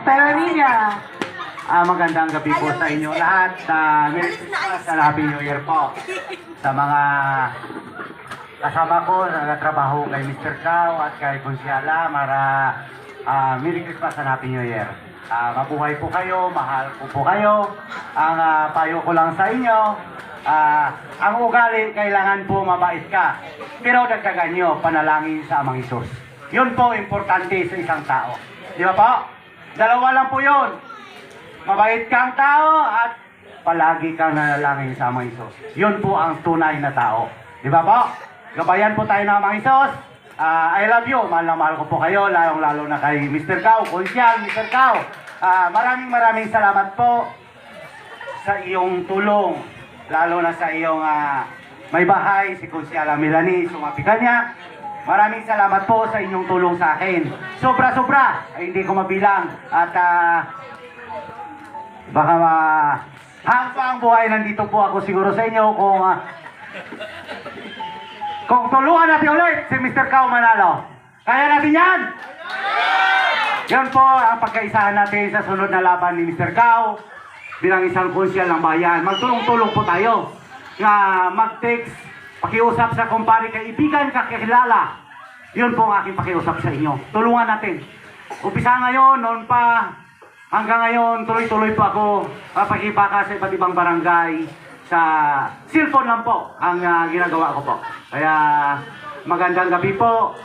Taranilla. Magandang gabi po sa inyo lahat. Merry Christmas and Happy New Year po. Sa mga kasama ko, nagtrabaho kay Mr. Cao at kay Consiala, Merry Christmas and Happy New Year. Mabuhay po kayo, mahal ko po kayo. Ang payo ko lang sa inyo, ang ugali, kailangan po mabait ka. Pero dagdagan nyo, panalangin sa Amang Isus. Yun po, importante sa isang tao. Di ba po? Dalawa lang po yun. Mabait kang tao at palagi kang nanalangin sa Amang Isus. Yun po ang tunay na tao. Di ba po? Gabayan po tayo ng Amang Isus. I love you. Mahal na mahal ko po kayo. Lalong-lalo na kay Mr. Cao. Konsyal, Mr. Cao. Maraming salamat po sa iyong tulong. Lalo na sa iyong may bahay, si Konsyala Melanie, sumapikan niya. Maraming salamat po sa inyong tulong sa akin. Sobra-sobra. Hindi ko mabilang. At baka hanggang buhay nandito po ako siguro sa inyo kung tulungan natin ulit si Mr. Cao Manalo. Kaya natin yan? Yan po ang pagkaisahan natin sa sunod na laban ni Mr. Cao bilang isang konsyal ng bayan. Magtulong-tulong po tayo na mag-text, pakiusap sa kumpare, kaibigan, kakilala. Yun po ang aking pakiusap sa inyo. Tulungan natin. Umpisa ngayon, noon pa, hanggang ngayon, tuloy-tuloy po ako pakibaka sa iba't ibang barangay. Sa cellphone lang po ang ginagawa ko po. Kaya magandang gabi po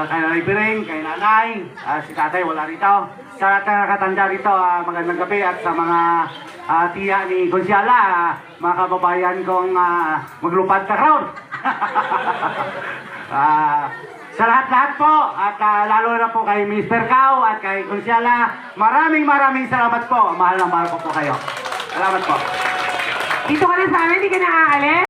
kay Nanay Piring, kay Nanay, si Tatay wala rito. Sa lahat na nakatanda rito, magandang gabi. At sa mga tiya ni Consiala, mga kababayan kong maglupad sa crowd. Sa lahat-lahat po, at lalo na po kay Mr. Cao at kay Consiala, maraming salamat po. Mahal na mahal ko po kayo. Salamat po. Dito ka na sa amin, hindi ka na aalis.